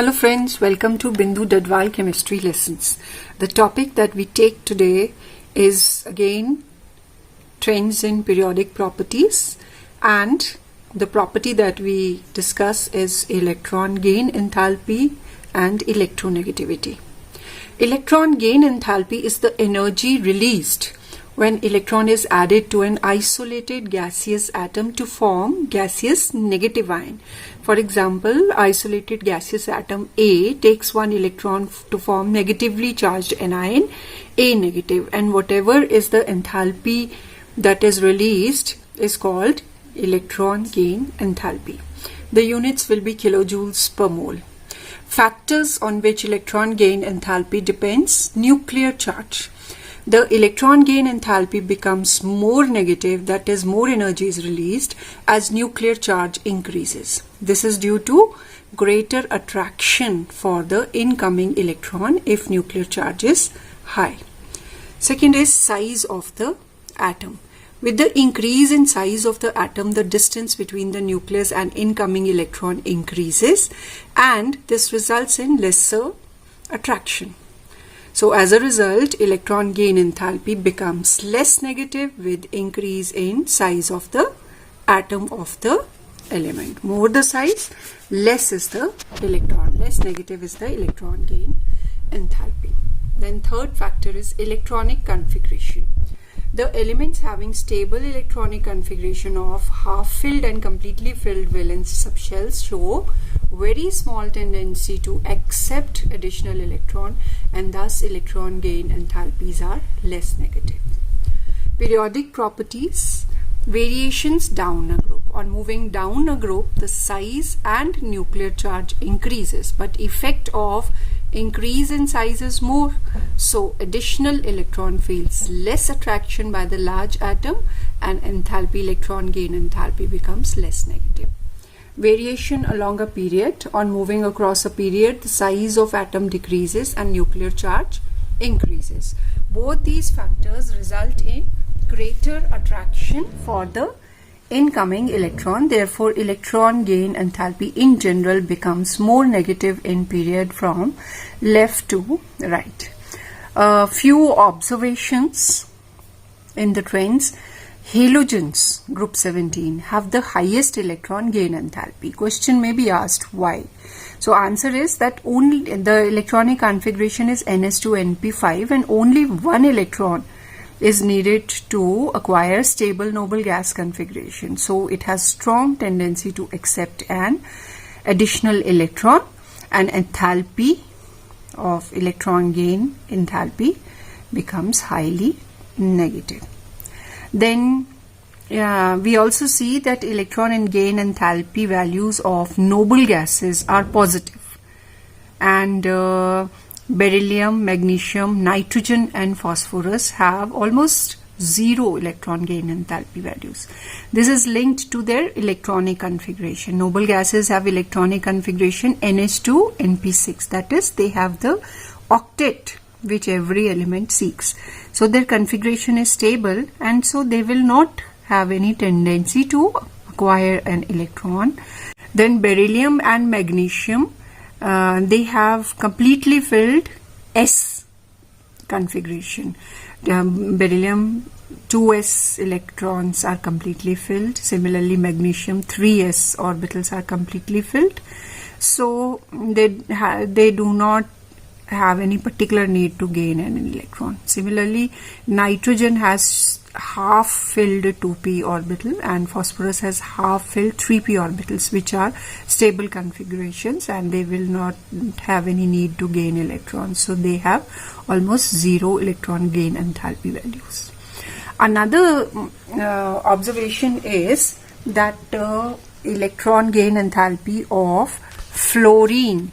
Hello friends, welcome to Bindu Dadwal Chemistry Lessons. The topic that we take today is again trends in periodic properties, and the property that we discuss is electron gain enthalpy and electronegativity. Electron gain enthalpy is the energy released when electron is added to an isolated gaseous atom to form gaseous negative ion. For example, isolated gaseous atom A takes one electron to form negatively charged anion A negative, and whatever is the enthalpy that is released is called electron gain enthalpy. The units will be kilojoules per mole. Factors on which electron gain enthalpy depends: nuclear charge. The electron gain enthalpy becomes more negative, that is, more energy is released as nuclear charge increases. This is due to greater attraction for the incoming electron if nuclear charge is high. Second is size of the atom. With the increase in size of the atom, the distance between the nucleus and incoming electron increases, and this results in lesser attraction. So as a result, electron gain enthalpy becomes less negative with increase in size of the atom of the element. More the size, less is the electron. Less negative is the electron gain enthalpy. Then third factor is electronic configuration. The elements having stable electronic configuration of half-filled and completely filled valence subshells show very small tendency to accept additional electron, and thus electron gain enthalpies are less negative. Periodic properties: variations down a group. On moving down a group, the size and nuclear charge increases, but effect of increase in size is more, so additional electron feels less attraction by the large atom, and enthalpy, electron gain enthalpy, becomes less negative. Variation along a period: on moving across a period, the size of atom decreases and nuclear charge increases. Both these factors result in greater attraction for the incoming electron. Therefore, electron gain enthalpy in general becomes more negative in period from left to right. A few observations in the trends. Halogens, group 17, have the highest electron gain enthalpy. Question may be asked, why? So answer is that only the electronic configuration is ns2np5, and only one electron is needed to acquire stable noble gas configuration. So it has strong tendency to accept an additional electron, and enthalpy of electron gain enthalpy becomes highly negative. Then we also see that electron and gain enthalpy values of noble gases are positive, and beryllium, magnesium, nitrogen and phosphorus have almost zero electron gain enthalpy values. This is linked to their electronic configuration. Noble gases have electronic configuration NH2 NP6, that is, they have the octet which every element seeks. So their configuration is stable, and so they will not have any tendency to acquire an electron. Then beryllium and magnesium, they have completely filled S configuration. Beryllium 2s electrons are completely filled. Similarly, magnesium 3s orbitals are completely filled. So they do not have any particular need to gain an electron. Similarly, nitrogen has half filled 2p orbital, and phosphorus has half filled 3p orbitals, which are stable configurations, and they will not have any need to gain electrons. So they have almost zero electron gain enthalpy values. Another observation is that electron gain enthalpy of fluorine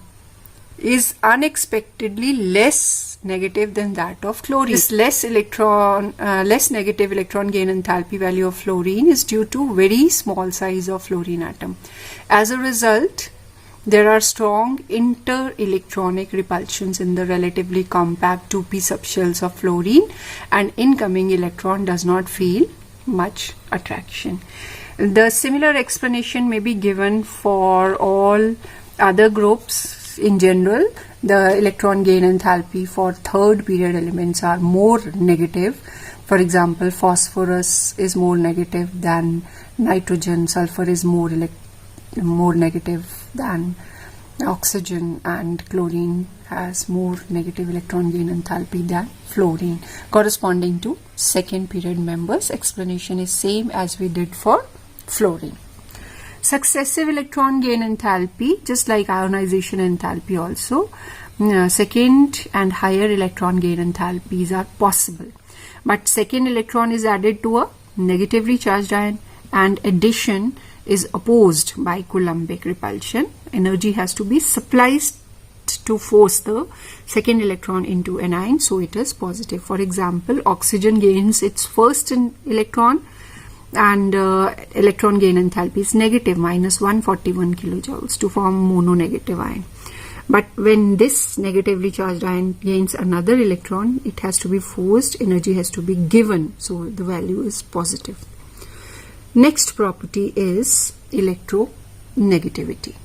is unexpectedly less negative than that of chlorine. This less negative electron gain enthalpy value of fluorine is due to very small size of fluorine atom. As a result, there are strong inter-electronic repulsions in the relatively compact 2p subshells of fluorine, and incoming electron does not feel much attraction. The similar explanation may be given for all other groups in general, the electron gain enthalpy for third period elements are more negative. For example, phosphorus is more negative than nitrogen, sulfur is more negative than oxygen, and chlorine has more negative electron gain enthalpy than fluorine, corresponding to second period members. Explanation is same as we did for fluorine. Successive electron gain enthalpy, just like ionization enthalpy also, second and higher electron gain enthalpies are possible. But second electron is added to a negatively charged ion, and addition is opposed by Coulombic repulsion. Energy has to be supplied to force the second electron into an ion, so it is positive. For example, oxygen gains its first electron, and electron gain enthalpy is negative, minus 141 kilojoules to form mononegative ion. But when this negatively charged ion gains another electron, it has to be forced, energy has to be given, so the value is positive. Next property is electronegativity,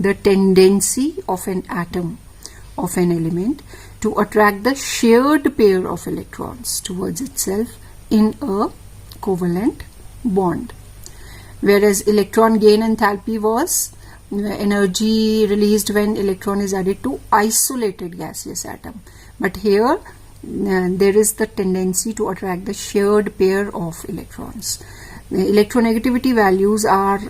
the tendency of an atom of an element to attract the shared pair of electrons towards itself in a covalent bond. Whereas electron gain enthalpy was energy released when electron is added to isolated gaseous atom. But here there is the tendency to attract the shared pair of electrons. The electronegativity values are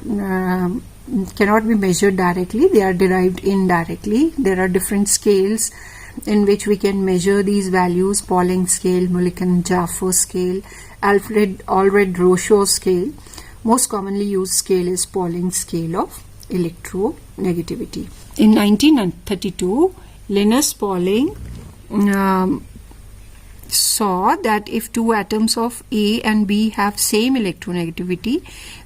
cannot be measured directly, they are derived indirectly. There are different scales in which we can measure these values: Pauling scale, Mulliken-Jaffe scale, Allred-Rochow scale. Most commonly used scale is Pauling scale of electronegativity. In 1932, Linus Pauling saw that if two atoms of A and B have same electronegativity,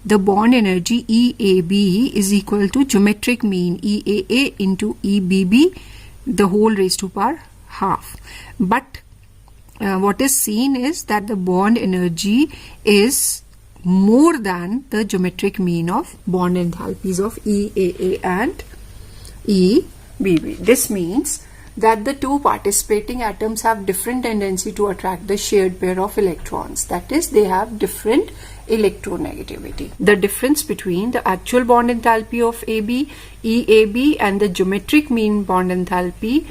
the bond energy EAB is equal to geometric mean EAA into EBB, the whole raised to power half. But what is seen is that the bond energy is more than the geometric mean of bond enthalpies of EAA and EBB. This means that the two participating atoms have different tendency to attract the shared pair of electrons. That is, they have different electronegativity. The difference between the actual bond enthalpy of EAB and the geometric mean bond enthalpy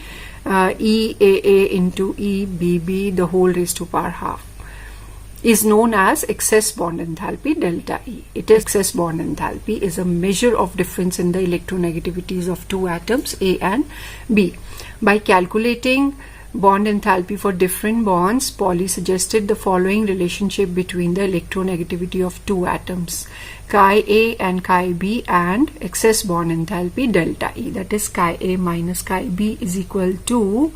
EAA into EBB, the whole raised to power half, is known as excess bond enthalpy, delta E. Excess bond enthalpy is a measure of difference in the electronegativities of two atoms A and B. By calculating bond enthalpy for different bonds, Pauli suggested the following relationship between the electronegativity of two atoms, chi A and chi B, and excess bond enthalpy delta E. That is, chi A minus chi B is equal to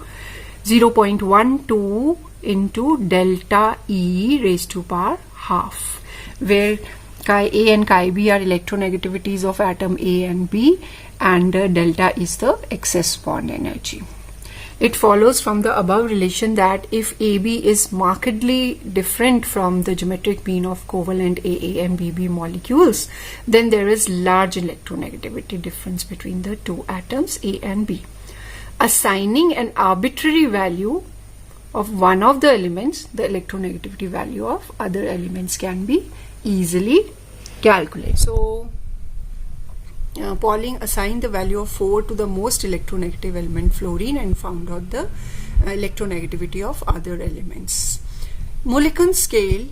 0.12 into delta E raised to power half, where chi A and chi B are electronegativities of atom A and B, and delta is the excess bond energy. It follows from the above relation that if AB is markedly different from the geometric mean of covalent AA and BB molecules, then there is large electronegativity difference between the two atoms A and B. Assigning an arbitrary value of one of the elements, the electronegativity value of other elements can be easily calculated. So Pauling assigned the value of 4 to the most electronegative element, fluorine, and found out the electronegativity of other elements. Mulliken's scale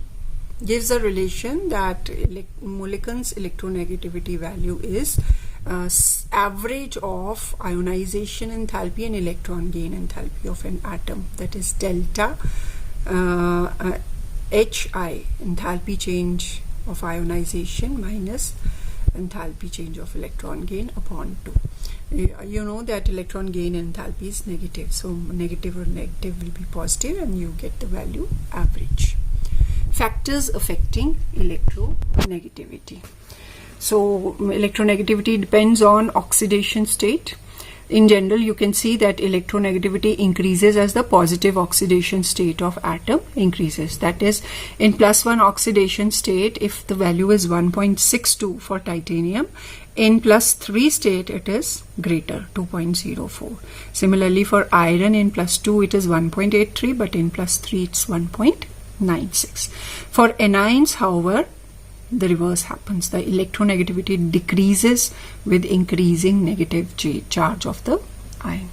gives a relation that Mulliken's electronegativity value is average of ionization enthalpy and electron gain enthalpy of an atom, that is delta HI, enthalpy change of ionization minus enthalpy change of electron gain upon 2. You know that electron gain enthalpy is negative, so negative or negative will be positive, and you get the value average. Factors affecting electronegativity. So electronegativity depends on oxidation state, In general, you can see that electronegativity increases as the positive oxidation state of atom increases. That is, in +1 oxidation state, if the value is 1.62 for titanium, in +3 state it is greater, 2.04. Similarly, for iron in +2 it is 1.83, but in +3 it's 1.96. For anions, however, the reverse happens. The electronegativity decreases with increasing negative charge of the ion.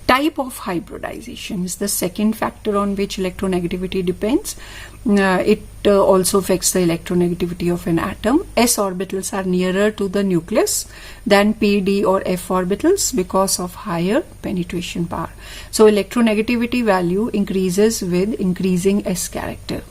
Type of hybridization is the second factor on which electronegativity depends. It also affects the electronegativity of an atom. S orbitals are nearer to the nucleus than p, d or f orbitals because of higher penetration power. So electronegativity value increases with increasing S character.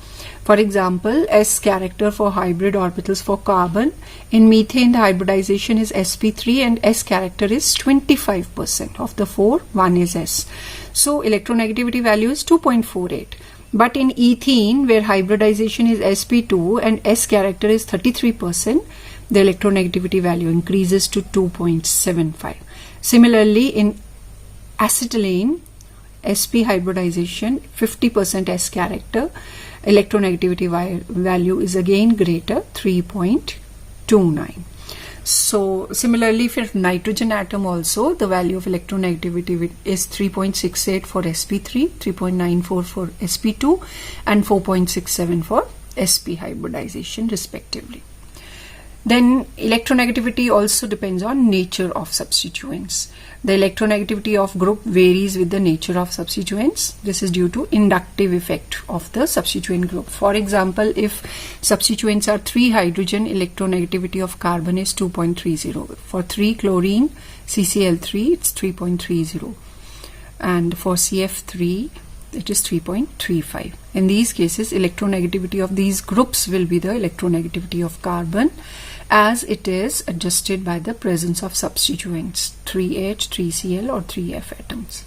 For example, S character for hybrid orbitals for carbon. In methane, the hybridization is sp3 and S character is 25%. Of the 4, 1 is S. So electronegativity value is 2.48. But in ethene, where hybridization is sp2 and S character is 33%, the electronegativity value increases to 2.75. Similarly, in acetylene, sp hybridization, 50% S character, electronegativity value is again greater, 3.29. So similarly, for nitrogen atom also, the value of electronegativity is 3.68 for sp3, 3.94 for sp2 and 4.67 for sp hybridization respectively. Then electronegativity also depends on nature of substituents. The electronegativity of group varies with the nature of substituents. This is due to inductive effect of the substituent group. For example, if substituents are 3 hydrogen, electronegativity of carbon is 2.30. For 3 chlorine, CCl3, it's 3.30. And for CF3, it is 3.35. In these cases, electronegativity of these groups will be the electronegativity of carbon, as it is adjusted by the presence of substituents 3H, 3Cl or 3F atoms.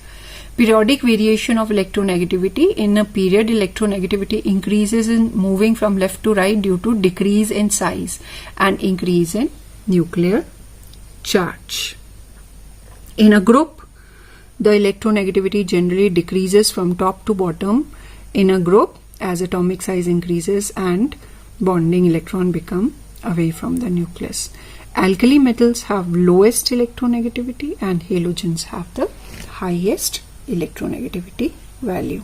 Periodic variation of electronegativity. In a period, electronegativity increases in moving from left to right due to decrease in size and increase in nuclear charge. In a group, the electronegativity generally decreases from top to bottom in a group as atomic size increases and bonding electron become away from the nucleus. Alkali metals have lowest electronegativity and halogens have the highest electronegativity value.